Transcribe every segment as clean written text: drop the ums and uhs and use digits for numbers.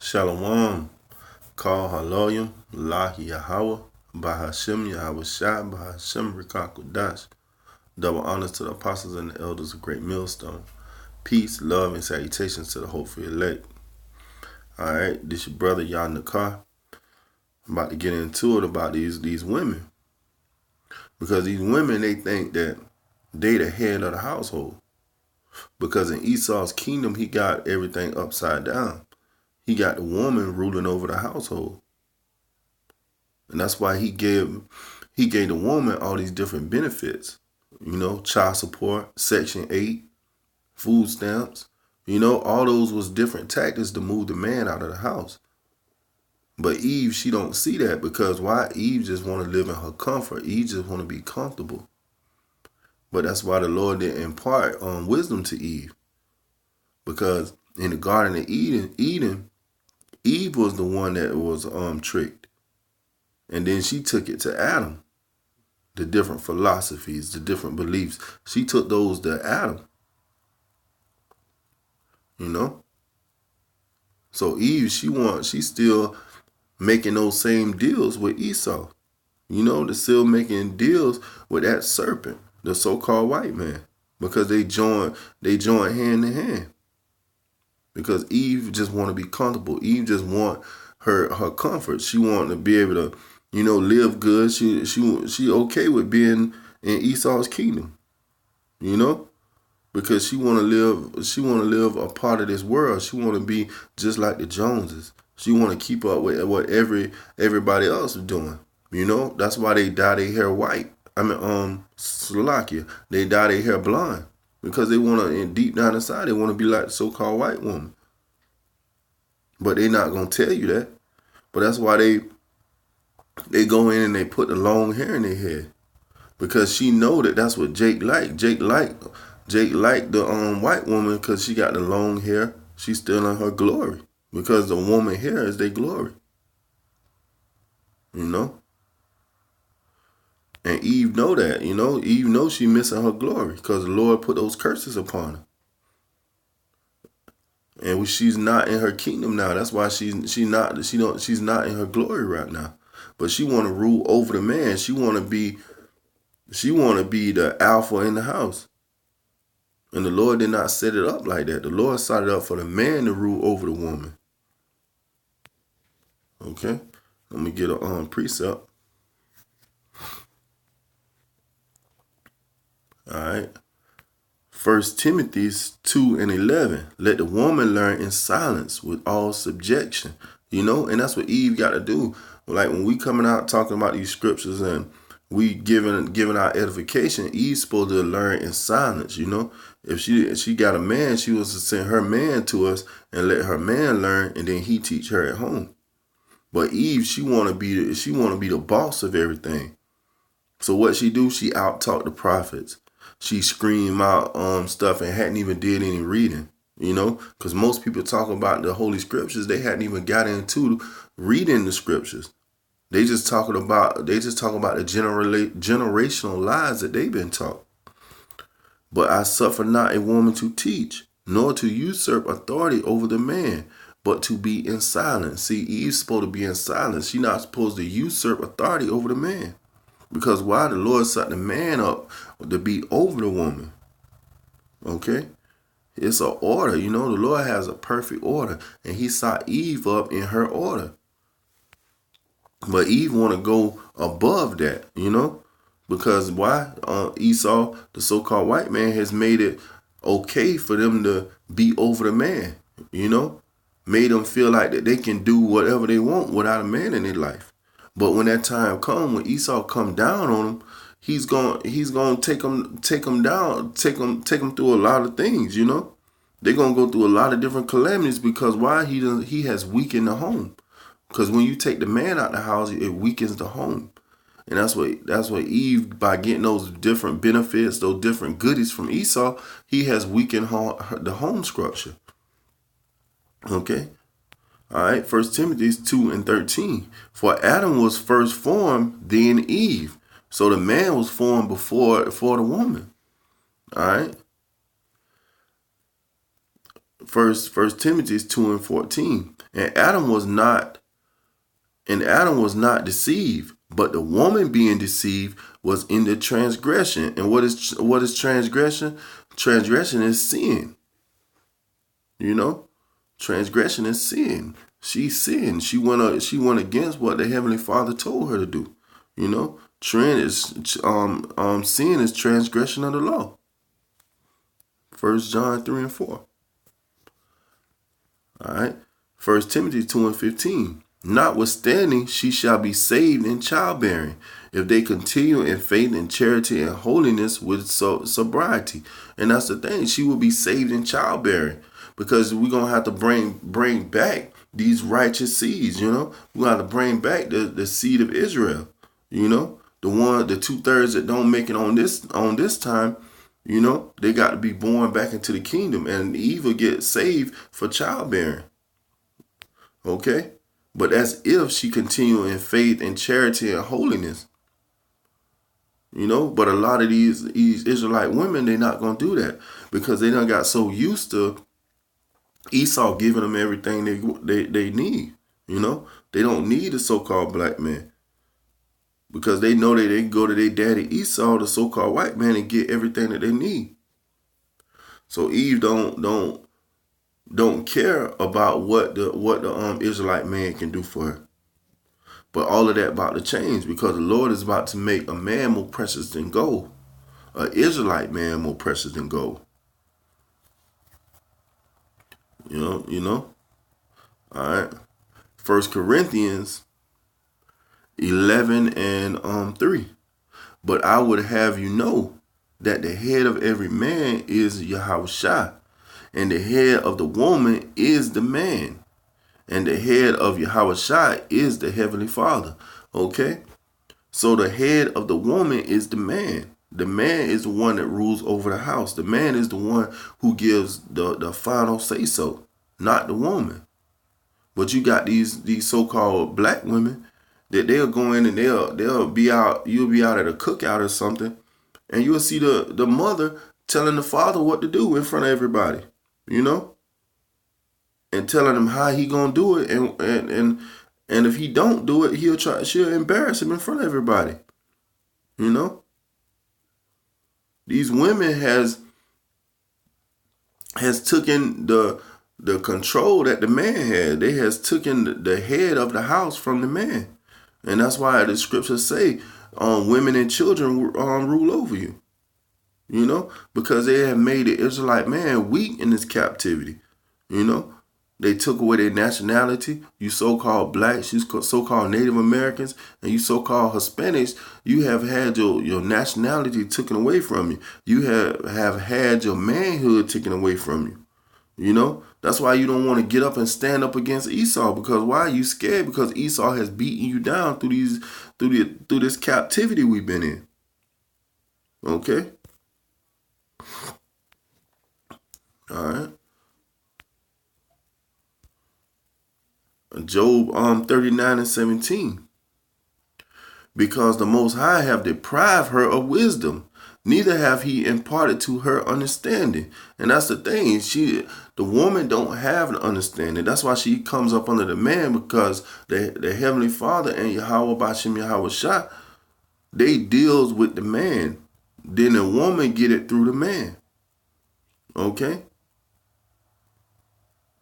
Shalom. Call Haloyim, Lahi Yahweh, Bahashem Yahweh Shai, Bahashem Rikakudash. Double honors to the apostles and the elders of Great Millstone. Peace, love, and salutations to the hopeful elect. Alright, this your brother Yah Nakar. I'm about to get into it about these women. Because these women, they think that they the head of the household. Because in Esau's kingdom, he got everything upside down. He got the woman ruling over the household. And that's why he gave the woman all these different benefits. Child support, Section 8, food stamps. All those was different tactics to move the man out of the house. But Eve, she don't see that because why? Eve just want to live in her comfort. Eve just want to be comfortable. But that's why the Lord didn't impart wisdom to Eve. Because in the Garden of Eden, Eve was the one that was tricked. And then she took it to Adam. The different philosophies, the different beliefs. She took those to Adam. So Eve, she's still making those same deals with Esau. They're still making deals with that serpent, the so-called white man. Because they join hand in hand. Because Eve just want to be comfortable. Eve just want her comfort. She want to be able to, live good. She okay with being in Esau's kingdom. Because she want to live a part of this world. She want to be just like the Joneses. She want to keep up with what everybody else is doing. That's why they dye their hair white. Slovakia, they dye their hair blonde. Because they want to, deep down inside, they want to be like the so-called white woman. But they're not going to tell you that. But that's why they go in and they put the long hair in their head. Because she know that that's what Jake liked. Jake liked the white woman because she got the long hair. She's still in her glory. Because the woman hair is their glory. And Eve know that, Eve knows she missing her glory because the Lord put those curses upon her. And she's not in her kingdom now. That's why she's not in her glory right now. But she want to rule over the man. She want to be the alpha in the house. And the Lord did not set it up like that. The Lord set it up for the man to rule over the woman. Okay? Let me get a precept. All right. 1 Timothy 2:11. Let the woman learn in silence with all subjection. And that's what Eve got to do. Like when we coming out talking about these scriptures and we giving our edification, Eve's supposed to learn in silence. If she got a man, she was to send her man to us and let her man learn, and then he teach her at home. But Eve, she wanna be the boss of everything. So what she do? She out-talk the prophets. She scream out stuff and hadn't even did any reading, because most people talk about the Holy Scriptures. They hadn't even got into reading the Scriptures. They just talk about the generational lies that they've been taught. But I suffer not a woman to teach, nor to usurp authority over the man, but to be in silence. See, Eve's supposed to be in silence. She's not supposed to usurp authority over the man. Because why? The Lord set the man up to be over the woman. Okay? It's an order. The Lord has a perfect order. And he set Eve up in her order. But Eve want to go above that, Because why? Esau, the so-called white man, has made it okay for them to be over the man, Made them feel like that they can do whatever they want without a man in their life. But when that time come, when Esau come down on him, he's going to take them down, take them through a lot of things, They're going to go through a lot of different calamities because why? He has weakened the home. Because when you take the man out the house, it weakens the home. And that's what Eve, by getting those different benefits, those different goodies from Esau, he has weakened the home structure. Okay? All right, 1 Timothy 2:13. For Adam was first formed, then Eve. So the man was formed before the woman. All right. First Timothy 2:14. And Adam was not deceived, but the woman being deceived was in the transgression. And what is transgression? Transgression is sin. You know, transgression is sin. She sinned. She went against what the Heavenly Father told her to do. You know, sin is transgression of the law. 1 John 3:4. All right. 1 Timothy 2:15. Notwithstanding, she shall be saved in childbearing, if they continue in faith and charity and holiness with sobriety. And that's the thing. She will be saved in childbearing, because we're gonna have to bring back these righteous seeds. You know, we're gonna have to bring back the seed of Israel. You know, the 2/3 that don't make it on this time. You know, they got to be born back into the kingdom, and Eve will get saved for childbearing. Okay? But that's if she continue in faith and charity and holiness. You know, but a lot of these Israelite women, they're not going to do that, because they done got so used to Esau giving them everything they need. You know, they don't need a so-called black man, because they know that they can go to their daddy Esau, the so-called white man, and get everything that they need. So Eve don't care about what the Israelite man can do for her. But all of that about to change, because the Lord is about to make a man more precious than gold, an Israelite man more precious than gold. You know. All right. 1 Corinthians 11:3. But I would have you know that the head of every man is Yahushua, and the head of the woman is the man, and the head of Yahushua is the Heavenly Father. Okay? So the head of the woman is the man. The man is the one that rules over the house. The man is the one who gives the final say so, not the woman. But you got these so-called black women that they'll go in and they'll be out. You'll be out at a cookout or something, and you'll see the mother telling the father what to do in front of everybody, you know, and telling him how he gonna do it, and if he don't do it, she'll embarrass him in front of everybody, you know. These women has taken the control that the man had. They has taken the head of the house from the man. And that's why the scriptures say women and children rule over you. You know, because they have made the Israelite man weak in this captivity. You know, they took away their nationality. You so-called blacks, you so-called Native Americans, and you so-called Hispanics, you have had your nationality taken away from you. You have had your manhood taken away from you. You know, that's why you don't want to get up and stand up against Esau, because why are you scared? Because Esau has beaten you down through this captivity we've been in. Okay. All right. Job 39:17. Because the Most High have deprived her of wisdom, neither have he imparted to her understanding. And that's the thing. The woman don't have an understanding. That's why she comes up under the man, because the Heavenly Father and Yahweh Bashem Yahweh Shah, they deals with the man. Then the woman get it through the man. Okay?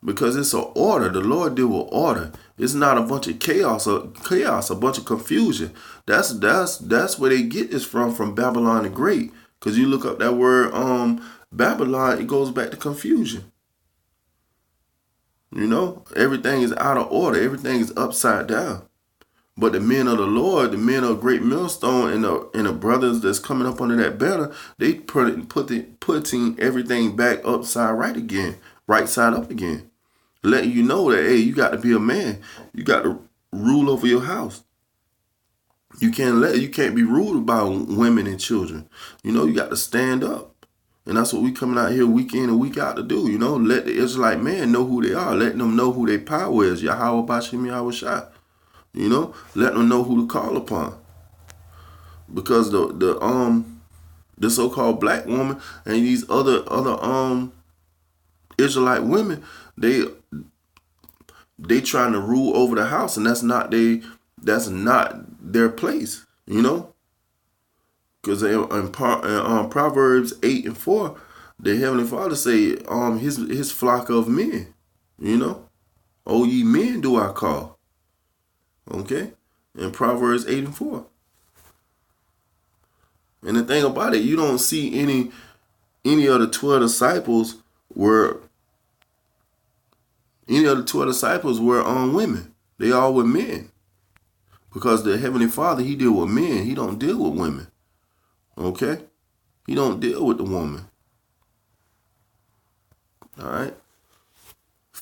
Because it's an order. The Lord deal with order. It's not a bunch of chaos, a bunch of confusion. That's where they get this from Babylon the Great. Because you look up that word Babylon, it goes back to confusion. You know, everything is out of order. Everything is upside down. But the men of the Lord, the men of Great Millstone, and the brothers that's coming up under that banner, they putting everything back upside right again, right side up again. Letting you know that, hey, you got to be a man. You got to rule over your house. You can't be ruled by women and children. You know, you got to stand up. And that's what we coming out here week in and week out to do. You know, let the Israelite man know who they are. Let them know who their power is. Yahweh Bashem Yahweh Shah. You know, let them know who to call upon. Because the so-called black woman and these other Israelite women, they trying to rule over the house, and that's not their place, you know. Because in Proverbs 8:4, the Heavenly Father say, his flock of men, you know, O ye men do I call. Okay, in Proverbs 8:4. And the thing about it, you don't see any of the 12 disciples were on women. They all were men. Because the Heavenly Father, he deal with men. He don't deal with women. Okay? He don't deal with the woman. All right?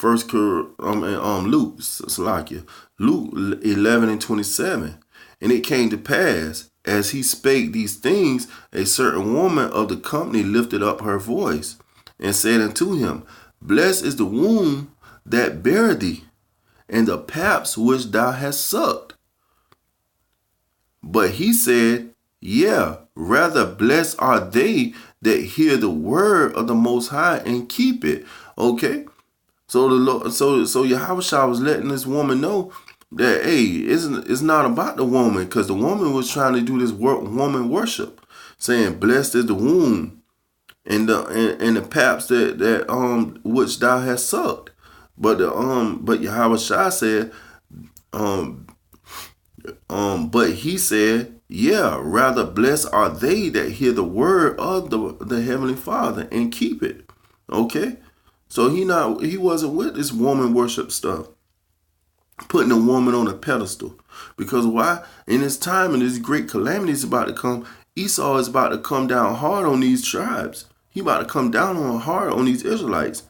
Luke, Salakia, Luke 11:27. And it came to pass, as he spake these things, a certain woman of the company lifted up her voice and said unto him, Blessed is the womb that bare thee, and the paps which thou hast sucked. But he said, Yeah, rather blessed are they that hear the word of the Most High and keep it. Okay? So the Lord, so Yahushua was letting this woman know that, hey, it's not about the woman, because the woman was trying to do this woman worship, saying, Blessed is the womb and the paps that which thou hast sucked. But Yahushua said, but he said, yeah, rather blessed are they that hear the word of the Heavenly Father and keep it. Okay? So he wasn't with this woman worship stuff, putting a woman on a pedestal. Because why? In this time, and this great calamity is about to come, Esau is about to come down hard on these tribes. He about to come down hard on these Israelites.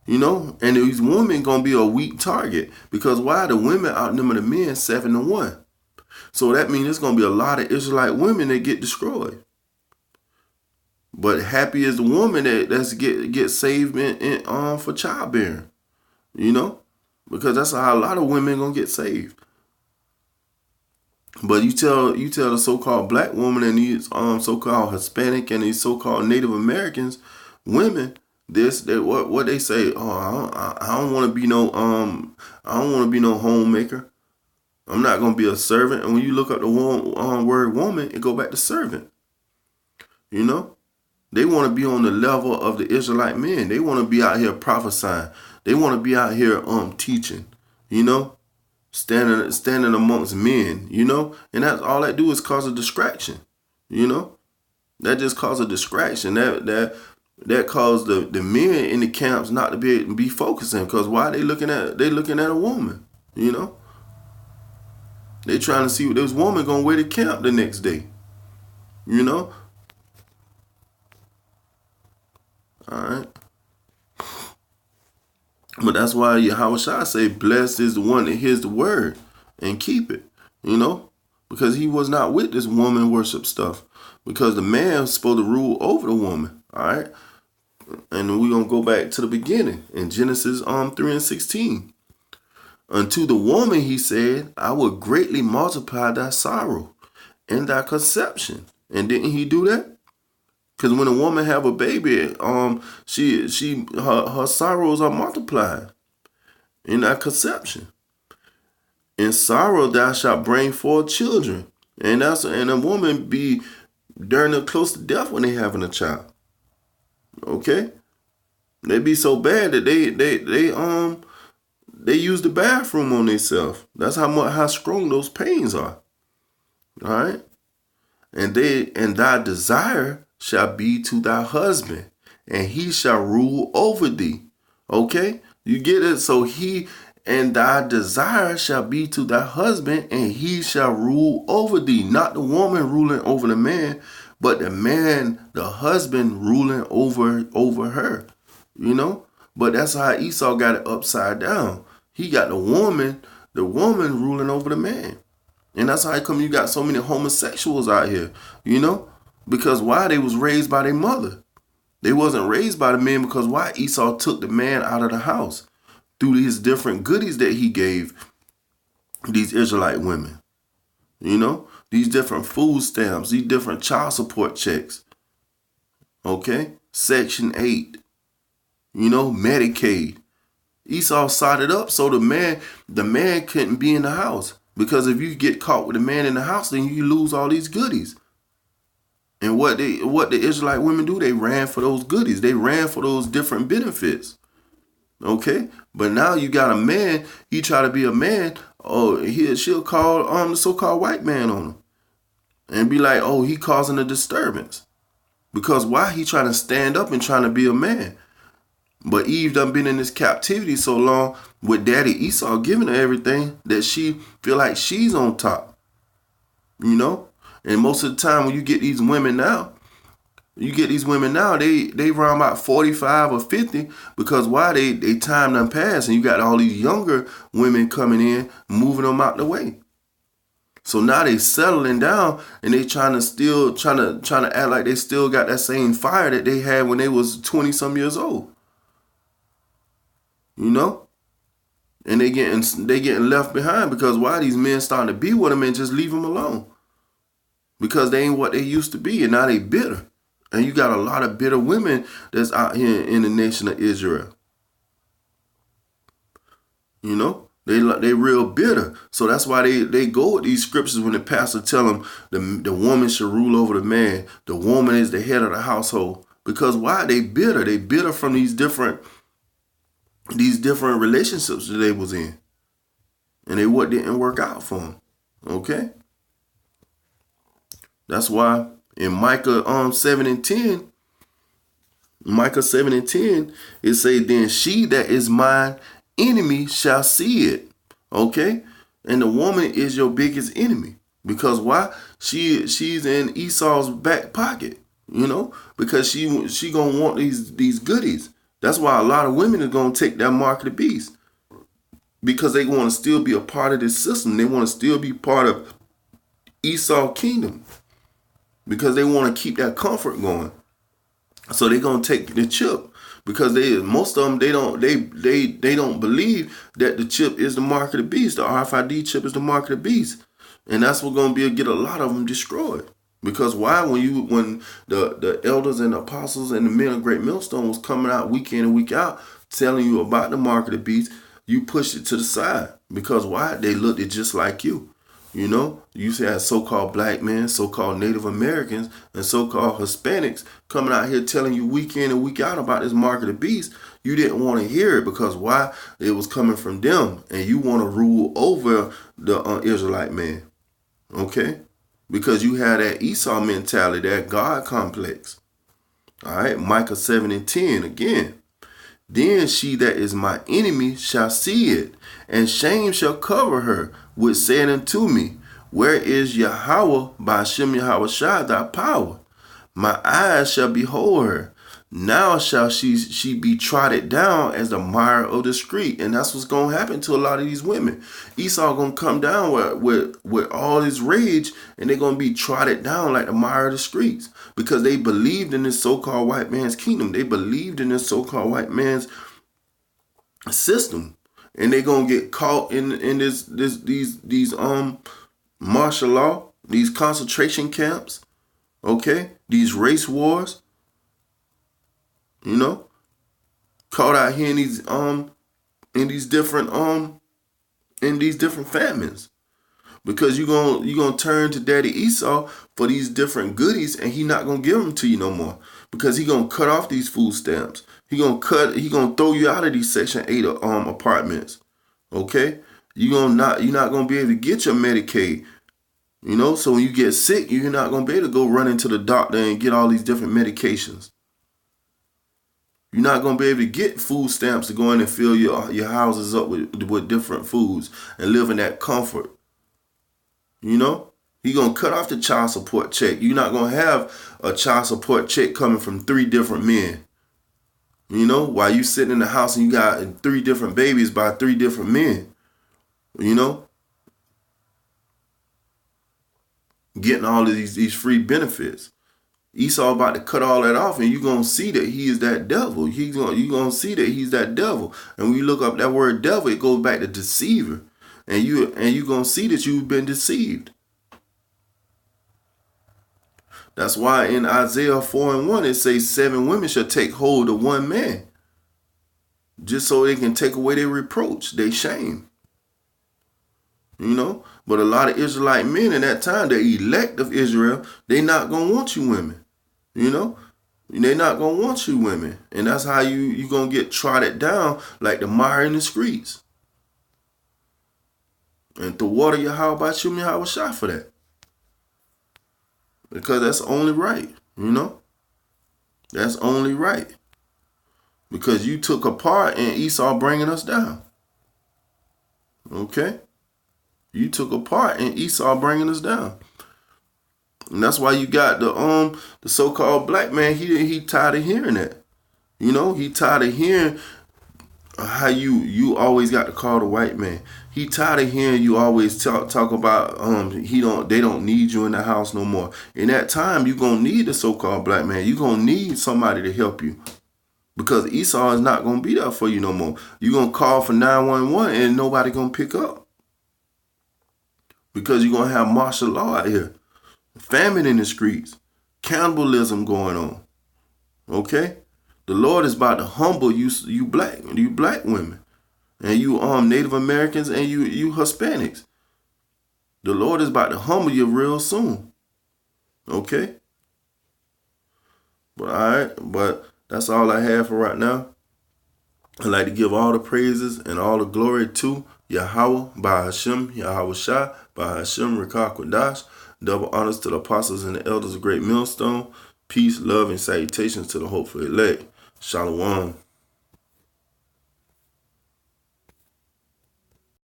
You know? And these women going to be a weak target. Because why? The women outnumber the men 7-1. So that means there's going to be a lot of Israelite women that get destroyed. But happy is the woman that's get saved for childbearing, you know, because that's how a lot of women gonna get saved. But you tell the so-called black woman and these so-called Hispanic and these so-called Native Americans women what they say. Oh, I don't want to be no homemaker. I'm not gonna be a servant. And when you look up the word woman, it go back to servant. You know. They want to be on the level of the Israelite men. They want to be out here prophesying. They want to be out here teaching, you know, standing amongst men, you know, and that's all that do is cause a distraction, you know. That just cause a distraction. That caused the men in the camps not to be focusing, because why they looking at a woman, you know. They trying to see what this woman gonna wear to camp the next day, you know. All right. But that's why Yahushua say, blessed is the one that hears the word and keep it, you know, because he was not with this woman worship stuff, because the man was supposed to rule over the woman. All right. And we're going to go back to the beginning in Genesis 3:16. Unto the woman, he said, I will greatly multiply thy sorrow and thy conception. And didn't he do that? Because when a woman have a baby, her sorrows are multiplied in that conception. In sorrow thou shalt bring forth children, and a woman be during close to death when they having a child. Okay, they be so bad that they use the bathroom on themselves. That's how strong those pains are. All right, and thy desire shall be to thy husband, and he shall rule over thee. Okay? You get it? So and thy desire shall be to thy husband, and he shall rule over thee. Not the woman ruling over the man, but the husband ruling over her. You know? But that's how Esau got it upside down. He got the woman ruling over the man. And that's how come you got so many homosexuals out here, you know? Because why? They was raised by their mother. They wasn't raised by the men, because why? Esau took the man out of the house through these different goodies that he gave these Israelite women. You know? These different food stamps, these different child support checks. Okay? Section 8. Medicaid. Esau sided up so the man couldn't be in the house. Because if you get caught with a man in the house, then you lose all these goodies. And what the Israelite women do, they ran for those goodies. They ran for those different benefits. Okay? But now you got a man, he try to be a man, she'll call the so-called white man on him. And be like, oh, he causing a disturbance. Because why? He trying to stand up and trying to be a man. But Eve done been in this captivity so long with Daddy Esau giving her everything that she feel like she's on top. And most of the time when you get these women now, they run about 45 or 50 because why? They time done passed and you got all these younger women coming in, moving them out the way. So now they settling down and they trying to act like they still got that same fire that they had when they was 20 some years old. And they getting left behind because why? These men starting to be with them and just leave them alone. Because they ain't what they used to be and now they bitter. And you got a lot of bitter women that's out here in the nation of Israel. They real bitter. So that's why they go with these scriptures when the pastor tell them the woman should rule over the man. The woman is the head of the household. Because why? They bitter. They bitter from these different relationships that they was in. And what didn't work out for them. Okay? That's why in Micah 7:10, it say, then she that is mine enemy shall see it. Okay? And the woman is your biggest enemy. Because why? She's in Esau's back pocket, because she gonna want these goodies. That's why a lot of women are gonna take that mark of the beast. Because they want to still be a part of this system. They want to still be part of Esau's kingdom. Because they want to keep that comfort going. So they're gonna take the chip. Because most of them they don't believe that the chip is the mark of the beast. The RFID chip is the mark of the beast. And that's what's gonna get a lot of them destroyed. Because why? When the elders and the apostles and the men of Great Millstone was coming out week in and week out telling you about the mark of the beast, you pushed it to the side. Because why? They looked it just like you. You see so-called black men, so-called Native Americans, and so-called Hispanics coming out here telling you week in and week out about this mark of the beast. You didn't want to hear it because why? It was coming from them, and you want to rule over the Israelite man. Okay? Because you had that Esau mentality, that God complex. All right, Micah 7:10 again. Then she that is my enemy shall see it, and shame shall cover her, which said unto me, where is Yahweh by Hashem Yahweh Shai thy power? My eyes shall behold her. Now shall she be trodden down as the mire of the street. And that's what's going to happen to a lot of these women. Esau going to come down with all his rage, and they're going to be trodden down like the mire of the streets. Because they believed in this so-called white man's kingdom. They believed in this so-called white man's system. And they're going to get caught in these martial law, these concentration camps, okay? These race wars. Caught out here in these different famines, because you're gonna turn to Daddy Esau for these different goodies, and he not gonna give them to you no more, because he gonna cut off these food stamps. He gonna throw you out of these Section 8 apartments. Okay, you're not gonna be able to get your Medicaid. So when you get sick, you're not gonna be able to go run into the doctor and get all these different medications. You're not going to be able to get food stamps to go in and fill your houses up with different foods and live in that comfort. You're going to cut off the child support check. You're not going to have a child support check coming from 3 different men. While you sitting in the house and you got 3 different babies by 3 different men. Getting all of these free benefits. Esau about to cut all that off, and you're going to see that he is that devil. You're going to see that he's that devil. And when you look up that word devil, it goes back to deceiver. And you're going to see that you've been deceived. That's why in Isaiah 4:1, it says 7 women shall take hold of one man. just so they can take away their reproach, their shame. You know? But a lot of Israelite men in that time, the elect of Israel, they not going to want you women. You know? They not going to want you women. And that's how you going to get trotted down like the mire in the streets. And to water your how about you, I was shot for that. Because that's only right, you know? That's only right. Because you took a part in Esau bringing us down. Okay? You took a part in Esau bringing us down. And that's why you got the so-called black man, he tired of hearing that. You know, he tired of hearing how you always got to call the white man. He tired of hearing you always talk about they don't need you in the house no more. In that time, you gonna need the so-called black man. You gonna need somebody to help you. Because Esau is not gonna be there for you no more. You gonna call for 911 and nobody gonna pick up. Because you're gonna have martial law out here. Famine in the streets. Cannibalism going on. Okay? The Lord is about to humble you black women. And you Native Americans and you Hispanics. The Lord is about to humble you real soon. Okay? But alright, but that's all I have for right now. I'd like to give all the praises and all the glory to Yahweh, by Hashem, Yahweh Shah, by Hashem, Rekah Kodash. Double honors to the apostles and the elders of Great Millstone. Peace, love, and salutations to the hopeful elect. Shalom.